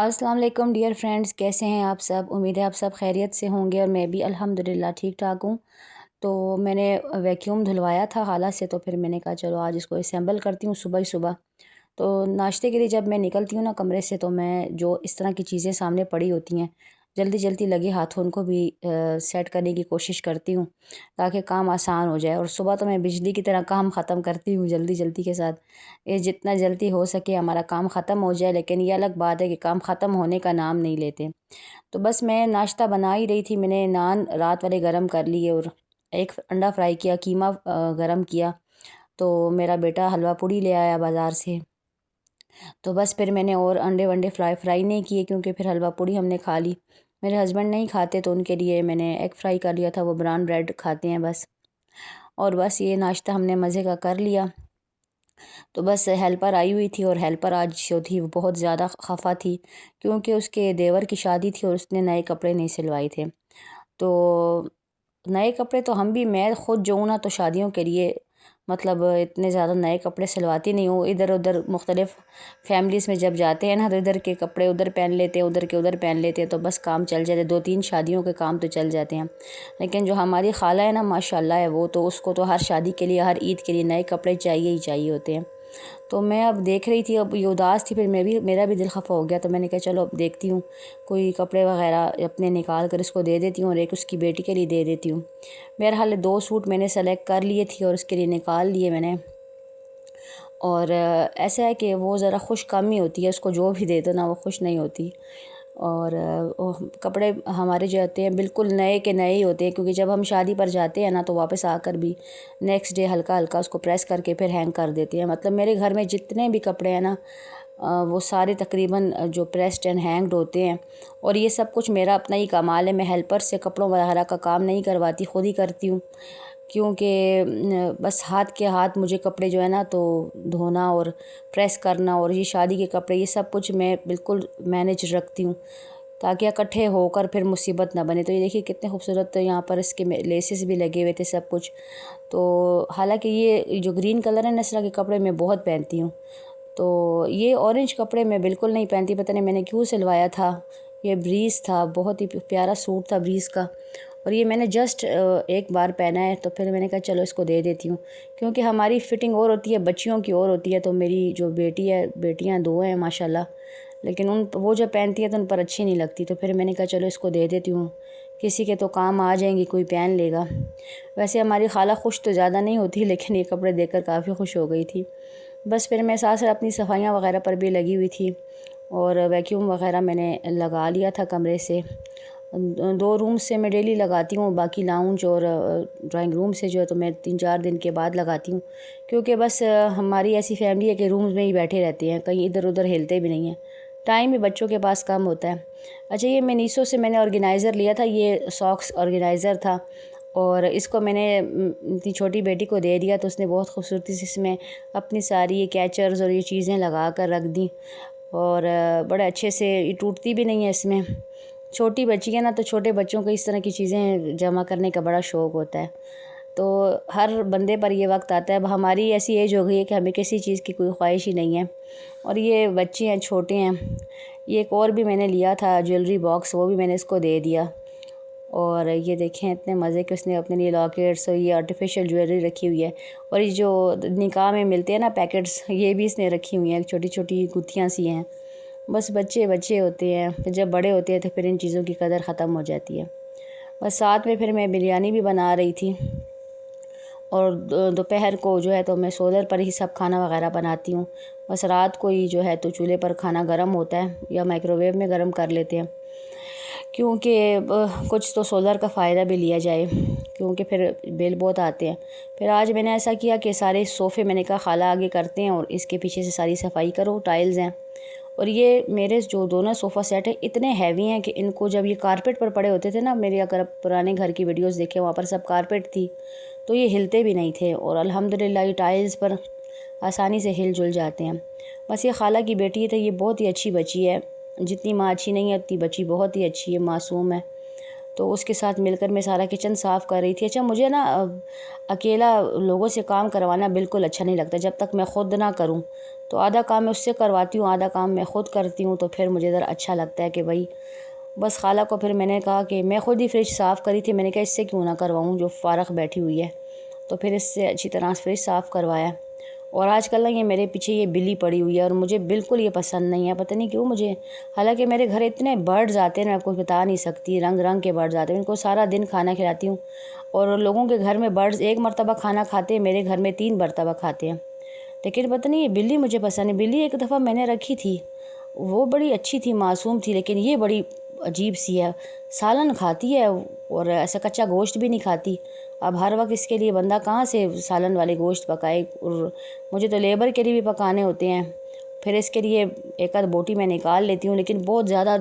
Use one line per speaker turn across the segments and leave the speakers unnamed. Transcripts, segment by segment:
السلام علیکم dear friends, کیسے ہیں آپ سب؟ امید ہے آپ سب خیریت سے ہوں گے اور میں بھی الحمدللہ ٹھیک ٹھاک ہوں۔ تو میں نے ویکیوم دھلوایا تھا خالہ سے، تو پھر میں نے کہا چلو آج اس کو اسمبل کرتی ہوں صبح ہی صبح۔ تو ناشتے کے لیے جب میں نکلتی ہوں نا کمرے سے، تو میں جو اس طرح کی چیزیں سامنے پڑی ہوتی ہیں جلدی جلدی لگے ہاتھوں ان کو بھی سیٹ کرنے کی کوشش کرتی ہوں تاکہ کام آسان ہو جائے۔ اور صبح تو میں بجلی کی طرح کام ختم کرتی ہوں جلدی جلدی کے ساتھ، یہ جتنا جلدی ہو سکے ہمارا کام ختم ہو جائے، لیکن یہ الگ بات ہے کہ کام ختم ہونے کا نام نہیں لیتے۔ تو بس میں ناشتہ بنا ہی رہی تھی، میں نے نان رات والے گرم کر لیے اور ایک انڈا فرائی کیا، قیمہ گرم کیا۔ تو میرا بیٹا حلوہ پوڑی لے آیا بازار سے، تو بس پھر میں نے اور انڈے ونڈے فرائی نہیں کیے کیونکہ پھر حلوہ پوڑی ہم نے کھا لی۔ میرے ہسبینڈ نہیں کھاتے تو ان کے لیے میں نے ایگ فرائی کر لیا تھا، وہ براؤن بریڈ کھاتے ہیں بس۔ اور بس یہ ناشتہ ہم نے مزے کا کر لیا۔ تو بس ہیلپر آئی ہوئی تھی، اور ہیلپر آج جو تھی وہ بہت زیادہ خفا تھی کیونکہ اس کے دیور کی شادی تھی اور اس نے نئے کپڑے نہیں سلوائے تھے۔ تو نئے کپڑے تو ہم بھی، میں خود جو ہوں نا تو شادیوں کے لیے مطلب اتنے زیادہ نئے کپڑے سلواتی نہیں ہوں۔ ادھر ادھر مختلف فیملیز میں جب جاتے ہیں نا تو ادھر کے کپڑے ادھر پہن لیتے ہیں، ادھر کے ادھر پہن لیتے ہیں، تو بس کام چل جاتے ہیں، 2-3 شادیوں کے کام تو چل جاتے ہیں۔ لیکن جو ہماری خالہ ہے نا ماشاءاللہ ہے، وہ تو اس کو تو ہر شادی کے لیے، ہر عید کے لیے نئے کپڑے چاہیے ہی چاہیے ہوتے ہیں۔ تو میں اب دیکھ رہی تھی، اب یہ اداس تھی، پھر میرا بھی دل خفا ہو گیا، تو میں نے کہا چلو اب دیکھتی ہوں کوئی کپڑے وغیرہ اپنے نکال کر اس کو دے دیتی ہوں اور ایک اس کی بیٹی کے لیے دے دیتی ہوں۔ بہرحال 2 سوٹ میں نے سلیکٹ کر لیے تھے اور اس کے لیے نکال لیے میں نے۔ اور ایسا ہے کہ وہ ذرا خوش کم ہی ہوتی ہے، اس کو جو بھی دے دو نا وہ خوش نہیں ہوتی۔ اور کپڑے ہمارے جو ہوتے ہیں بالکل نئے کے نئے ہی ہوتے ہیں، کیونکہ جب ہم شادی پر جاتے ہیں نا تو واپس آ کر بھی نیکسٹ ڈے ہلکا ہلکا اس کو پریس کر کے پھر ہینگ کر دیتے ہیں۔ مطلب میرے گھر میں جتنے بھی کپڑے ہیں نا وہ سارے تقریباً جو پریسڈ اینڈ ہینگڈ ہوتے ہیں، اور یہ سب کچھ میرا اپنا ہی کمال ہے۔ میں ہیلپر سے کپڑوں وغیرہ کا کام نہیں کرواتی، خود ہی کرتی ہوں، کیونکہ بس ہاتھ کے ہاتھ مجھے کپڑے جو ہے نا تو دھونا اور پریس کرنا اور یہ شادی کے کپڑے یہ سب کچھ میں بالکل مینیج رکھتی ہوں تاکہ اکٹھے ہو کر پھر مصیبت نہ بنے۔ تو یہ دیکھیے کتنے خوبصورت یہاں پر اس کے لیسز بھی لگے ہوئے تھے سب کچھ۔ تو حالانکہ یہ جو گرین کلر ہے نا اس طرح کے کپڑے میں بہت پہنتی ہوں، تو یہ اورنج کپڑے میں بالکل نہیں پہنتی، پتہ نہیں میں نے کیوں سلوایا تھا۔ یہ بریز تھا، بہت ہی پیارا سوٹ تھا بریز کا، اور یہ میں نے جسٹ ایک بار پہنا ہے، تو پھر میں نے کہا چلو اس کو دے دیتی ہوں، کیونکہ ہماری فٹنگ اور ہوتی ہے، بچیوں کی اور ہوتی ہے۔ تو میری جو بیٹی ہے، بیٹیاں 2 ہیں ماشاءاللہ، لیکن وہ جب پہنتی ہے تو ان پر اچھی نہیں لگتی، تو پھر میں نے کہا چلو اس کو دے دیتی ہوں، کسی کے تو کام آ جائیں گی، کوئی پہن لے گا۔ ویسے ہماری خالہ خوش تو زیادہ نہیں ہوتی، لیکن یہ کپڑے دیکھ کر کافی خوش ہو گئی تھی۔ بس پھر میں ساتھ ساتھ اپنی صفائیاں وغیرہ پر بھی لگی ہوئی تھی، اور ویکیوم وغیرہ میں نے لگا لیا تھا کمرے سے۔ 2 روم سے میں ڈیلی لگاتی ہوں، باقی لاؤنج اور ڈرائنگ روم سے جو ہے تو میں 3-4 دن کے بعد لگاتی ہوں، کیونکہ بس ہماری ایسی فیملی ہے کہ رومز میں ہی بیٹھے رہتے ہیں، کہیں ادھر ادھر ہلتے بھی نہیں ہیں، ٹائم بھی بچوں کے پاس کم ہوتا ہے۔ اچھا، یہ میسو سے میں نے آرگنائزر لیا تھا، یہ ساکس آرگنائزر تھا، اور اس کو میں نے اپنی چھوٹی بیٹی کو دے دیا، تو اس نے بہت خوبصورتی سے اس میں اپنی ساری یہ کیچرز اور یہ چیزیں لگا کر رکھ دیں، اور بڑے اچھے سے یہ ٹوٹتی بھی نہیں ہے اس میں۔ چھوٹی بچی ہے نا تو چھوٹے بچوں کو اس طرح کی چیزیں جمع کرنے کا بڑا شوق ہوتا ہے، تو ہر بندے پر یہ وقت آتا ہے۔ اب ہماری ایسی ایج ہو گئی ہے کہ ہمیں کسی چیز کی کوئی خواہش ہی نہیں ہے، اور یہ بچے ہیں چھوٹے ہیں۔ یہ ایک اور بھی میں نے لیا تھا جویلری باکس، وہ بھی میں نے اس کو دے دیا، اور یہ دیکھیں اتنے مزے کے اس نے اپنے لیے لاکٹس اور یہ آرٹیفیشل جویلری رکھی ہوئی ہے، اور یہ جو نکاح میں ملتے ہیں نا پیکٹس، یہ بھی اس نے رکھی ہوئی ہیں، چھوٹی چھوٹی گتھیاں سی ہیں۔ بس بچے بچے ہوتے ہیں، پھر جب بڑے ہوتے ہیں تو پھر ان چیزوں کی قدر ختم ہو جاتی ہے۔ بس ساتھ میں پھر میں بریانی بھی بنا رہی تھی، اور دوپہر کو جو ہے تو میں سولر پر ہی سب کھانا وغیرہ بناتی ہوں، بس رات کو ہی جو ہے تو چولہے پر کھانا گرم ہوتا ہے یا مائکرو ویو میں گرم کر لیتے ہیں، کیونکہ کچھ تو سولر کا فائدہ بھی لیا جائے، کیونکہ پھر بل بہت آتے ہیں۔ پھر آج میں نے ایسا کیا کہ سارے صوفے میں نے کہا خالہ آگے کرتے ہیں اور اس کے پیچھے سے ساری صفائی کرو، ٹائلز ہیں، اور یہ میرے جو دونوں صوفہ سیٹ ہیں اتنے ہیوی ہیں کہ ان کو جب یہ کارپیٹ پر پڑے ہوتے تھے نا، میرے اگر پرانے گھر کی ویڈیوز دیکھیں وہاں پر سب کارپیٹ تھی، تو یہ ہلتے بھی نہیں تھے، اور الحمدللہ یہ ٹائلز پر آسانی سے ہل جل جاتے ہیں۔ بس یہ خالہ کی بیٹی ہے، یہ بہت ہی اچھی بچی ہے، جتنی ماں اچھی نہیں ہے اتنی بچی بہت ہی اچھی ہے، معصوم ہے، تو اس کے ساتھ مل کر میں سارا کچن صاف کر رہی تھی۔ اچھا، مجھے نا اکیلا لوگوں سے کام کروانا بالکل اچھا نہیں لگتا جب تک میں خود نہ کروں، تو آدھا کام میں اس سے کرواتی ہوں، آدھا کام میں خود کرتی ہوں، تو پھر مجھے ذرا اچھا لگتا ہے کہ بھائی بس خالہ کو پھر میں نے کہا کہ میں خود ہی فریج صاف کری تھی، میں نے کہا اس سے کیوں نہ کرواؤں جو فارغ بیٹھی ہوئی ہے، تو پھر اس سے اچھی طرح فریج صاف کروایا۔ اور آج کل نا یہ میرے پیچھے یہ بلی پڑی ہوئی ہے اور مجھے بالکل یہ پسند نہیں ہے، پتہ نہیں کیوں مجھے، حالانکہ میرے گھر اتنے برڈز آتے ہیں میں آپ کو بتا نہیں سکتی، رنگ رنگ کے برڈز آتے ہیں، ان کو سارا دن کھانا کھلاتی ہوں، اور لوگوں کے گھر میں برڈز ایک مرتبہ کھانا کھاتے ہیں، میرے گھر میں 3 مرتبہ کھاتے ہیں، لیکن پتہ نہیں یہ بلی مجھے پسند ہے۔ بلی ایک دفعہ میں نے رکھی تھی، وہ بڑی اچھی تھی، معصوم تھی، لیکن یہ بڑی عجیب سی ہے، سالن کھاتی ہے اور ایسا کچا گوشت بھی نہیں کھاتی۔ اب ہر وقت اس کے لیے بندہ کہاں سے سالن والے گوشت پکائے، اور مجھے تو لیبر کے لیے بھی پکانے ہوتے ہیں، پھر اس کے لیے ایک آدھ بوٹی میں نکال لیتی ہوں، لیکن بہت زیادہ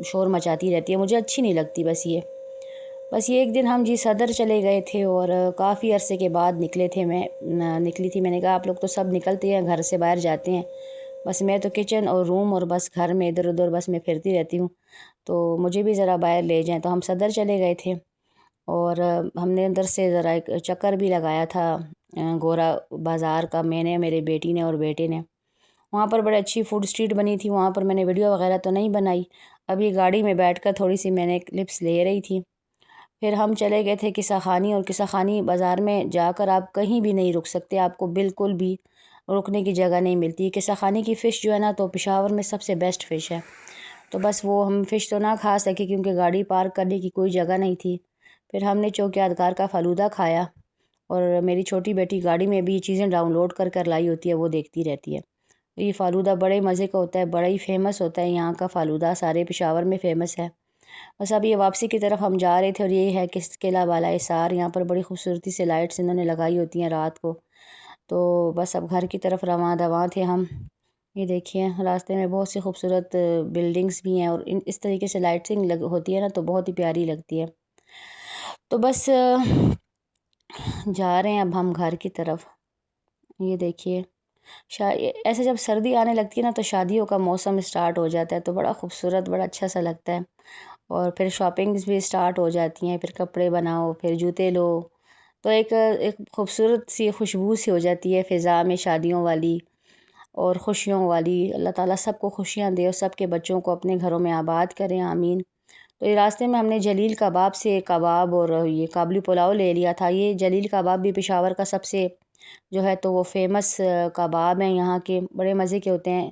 شور مچاتی رہتی ہے، مجھے اچھی نہیں لگتی۔ بس یہ ایک دن ہم جی صدر چلے گئے تھے اور کافی عرصے کے بعد نکلی تھی میں نے کہا آپ لوگ تو سب نکلتے ہیں گھر سے باہر جاتے ہیں، بس میں تو کچن اور روم اور بس گھر میں ادھر ادھر بس میں پھرتی رہتی ہوں، تو مجھے بھی ذرا باہر لے جائیں، تو ہم صدر چلے گئے تھے اور ہم نے اندر سے ذرا ایک چکر بھی لگایا تھا گورا بازار کا، میں نے، میرے بیٹی نے اور بیٹے نے۔ وہاں پر بڑی اچھی فوڈ اسٹریٹ بنی تھی، وہاں پر میں نے ویڈیو وغیرہ تو نہیں بنائی، ابھی گاڑی میں بیٹھ کر تھوڑی سی میں نے کلپس لے رہی تھی۔ پھر ہم چلے گئے تھے قصہ خانی، اور قصہ خانی بازار میں جا کر آپ کہیں بھی نہیں رک سکتے، آپ کو بالکل بھی رکنے کی جگہ نہیں ملتی۔ قصہ خانی کی فش جو ہے نا تو پشاور میں سب سے بیسٹ فش ہے، تو بس وہ ہم فش تو نہ کھا سکے کیونکہ گاڑی پارک کرنے کی کوئی جگہ نہیں تھی۔ پھر ہم نے چوک یادگار کا فالودہ کھایا، اور میری چھوٹی بیٹی گاڑی میں بھی یہ چیزیں ڈاؤن لوڈ کر لائی ہوتی ہے، وہ دیکھتی رہتی ہے۔ یہ فالودہ بڑے مزے کا ہوتا ہے، بڑا ہی فیمس ہوتا ہے یہاں کا فالودہ، سارے پشاور میں فیمس ہے۔ بس اب یہ واپسی کی طرف ہم جا رہے تھے، اور یہ ہے کہ قلعہ بالا حصار، یہاں پر بڑی خوبصورتی سے لائٹس انہوں نے لگائی ہوتی ہیں رات کو، تو بس اب گھر کی طرف رواں دواں تھے ہم۔ یہ دیکھیے راستے میں بہت سی خوبصورت بلڈنگز بھی ہیں، اور اس طریقے سے لائٹنگ ہوتی ہے نا تو بہت ہی پیاری لگتی ہے۔ تو بس جا رہے ہیں اب ہم گھر کی طرف۔ یہ دیکھیے ایسے جب سردی آنے لگتی ہے نا تو شادیوں کا موسم اسٹارٹ ہو جاتا ہے، تو بڑا خوبصورت، بڑا اچھا سا لگتا ہے، اور پھر شاپنگز بھی اسٹارٹ ہو جاتی ہیں، پھر کپڑے بناؤ، پھر جوتے لو، تو ایک خوبصورت سی خوشبو سی ہو جاتی ہے فضا میں شادیوں والی اور خوشیوں والی۔ اللہ تعالیٰ سب کو خوشیاں دے اور سب کے بچوں کو اپنے گھروں میں آباد کریں، آمین۔ تو یہ راستے میں ہم نے جلیل کباب سے کباب اور یہ کابلی پلاؤ لے لیا تھا۔ یہ جلیل کباب بھی پشاور کا سب سے جو ہے تو وہ فیمس کباب ہیں یہاں کے، بڑے مزے کے ہوتے ہیں۔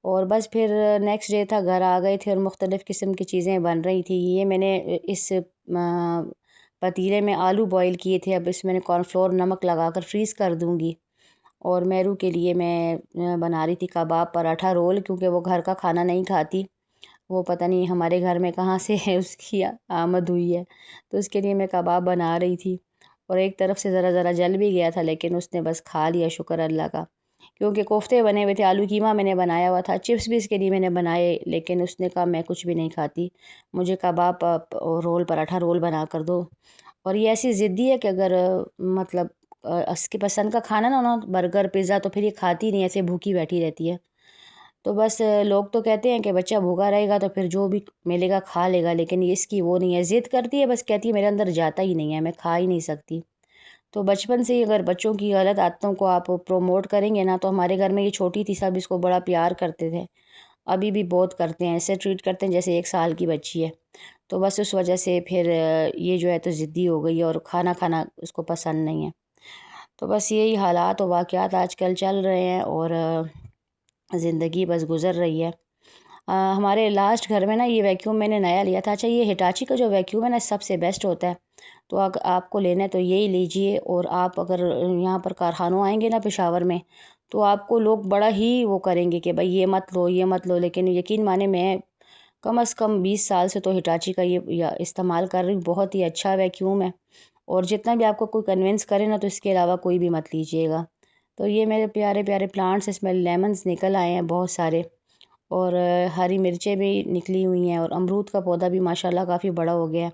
اور بس پھر نیکسٹ ڈے تھا، گھر آ گئے تھے اور مختلف قسم کی چیزیں بن رہی تھی۔ یہ میں نے اس پتیلے میں آلو بوائل کیے تھے، اب اس میں نے کارن فلور نمک لگا کر فریز کر دوں گی، اور میرو کے لیے میں بنا رہی تھی کباب پراٹھا رول، کیونکہ وہ گھر کا کھانا نہیں کھاتی، وہ پتہ نہیں ہمارے گھر میں کہاں سے ہے اس کی آمد ہوئی ہے، تو اس کے لیے میں کباب بنا رہی تھی، اور ایک طرف سے ذرا ذرا جل بھی گیا تھا، لیکن اس نے بس کھا لیا، شکر اللہ کا، کیونکہ کوفتے بنے ہوئے تھے، آلو قیمہ میں نے بنایا ہوا تھا، چپس بھی اس کے لیے میں نے بنائے، لیکن اس نے کہا میں کچھ بھی نہیں کھاتی، مجھے کباب رول پراٹھا رول بنا کر دو۔ اور یہ ایسی ضدی ہے کہ اگر مطلب اس کی پسند کا کھانا نہ برگر پیزا تو پھر یہ کھاتی نہیں، ایسے بھوکی بیٹھی رہتی ہے۔ تو بس لوگ تو کہتے ہیں کہ بچہ بھوکا رہے گا تو پھر جو بھی ملے گا کھا لے گا، لیکن یہ اس کی وہ نہیں ہے، ضد کرتی ہے، بس کہتی ہے میرے اندر جاتا ہی نہیں ہے، میں کھا ہی نہیں سکتی۔ تو بچپن سے ہی اگر بچوں کی غلط عادتوں کو آپ پروموٹ کریں گے نا، تو ہمارے گھر میں یہ چھوٹی تھی، سب اس کو بڑا پیار کرتے تھے، ابھی بھی بہت کرتے ہیں، ایسے ٹریٹ کرتے ہیں جیسے 1 سال کی بچی ہے، تو بس اس وجہ سے پھر یہ جو ہے تو ضدی ہو گئی ہے اور کھانا کھانا اس کو پسند نہیں ہے۔ تو بس یہی حالات و واقعات آج کل چل رہے ہیں، اور زندگی بس گزر رہی ہے۔ ہمارے لاسٹ گھر میں نا یہ ویکیوم میں نے نیا لیا تھا، اچھا یہ ہٹاچی کا جو ویکیوم ہے نا سب سے بیسٹ ہوتا ہے، تو اگر آپ کو لینا ہے تو یہی لیجئے، اور آپ اگر یہاں پر کارخانوں آئیں گے نا پشاور میں تو آپ کو لوگ بڑا ہی وہ کریں گے کہ بھائی یہ مت لو یہ مت لو، لیکن یقین مانے میں کم از کم 20 سال سے تو ہٹاچی کا یہ استعمال کر رہی ہوں، بہت ہی اچھا ویکیوم ہے، اور جتنا بھی آپ کو کوئی کنونس کرے نا تو اس کے علاوہ کوئی بھی مت لیجیے گا۔ تو یہ میرے پیارے پیارے پلانٹس، اس میں لیمنز نکل آئے ہیں بہت سارے، اور ہری مرچیں بھی نکلی ہوئی ہیں، اور امرود کا پودا بھی ماشاءاللہ کافی بڑا ہو گیا ہے۔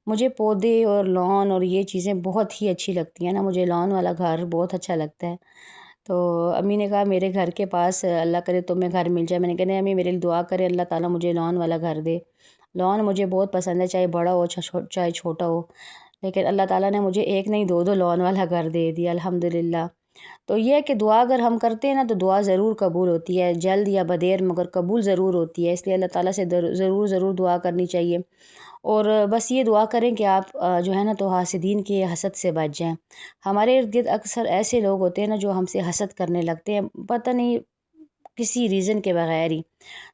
مجھے پودے اور لان اور یہ چیزیں بہت ہی اچھی لگتی ہیں نا، مجھے لان والا گھر بہت اچھا لگتا ہے۔ تو امی نے کہا میرے گھر کے پاس اللہ کرے تمہیں گھر مل جائے، میں نے کہا نہیں امی میرے لیے دعا کرے اللہ تعالیٰ مجھے لان والا گھر دے۔ لان مجھے بہت پسند ہے، چاہے بڑا ہو چاہے چھوٹا ہو، لیکن اللہ تعالیٰ نے مجھے ایک نہیں دو لان والا گھر دے دیا الحمدللہ۔ تو یہ ہے کہ دعا اگر ہم کرتے ہیں نا تو دعا ضرور قبول ہوتی ہے، جلد یا بدیر مگر قبول ضرور ہوتی ہے، اس لیے اللہ تعالیٰ سے ضرور دعا کرنی چاہیے۔ اور بس یہ دعا کریں کہ آپ جو ہے نا تو حاسدین کی حسد سے بچ جائیں۔ ہمارے ارد گرد اکثر ایسے لوگ ہوتے ہیں نا جو ہم سے حسد کرنے لگتے ہیں، پتہ نہیں کسی ریزن کے بغیر ہی،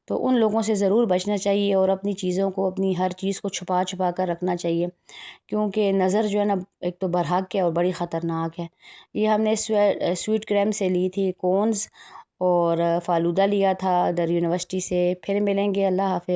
تو ان لوگوں سے ضرور بچنا چاہیے اور اپنی چیزوں کو، اپنی ہر چیز کو چھپا کر رکھنا چاہیے، کیونکہ نظر جو ہے نا ایک تو برحق ہے اور بڑی خطرناک ہے۔ یہ ہم نے سویٹ کریم سے لی تھی کونز، اور فالودہ لیا تھا ادھر یونیورسٹی سے۔ پھر ملیں گے، اللہ حافظ۔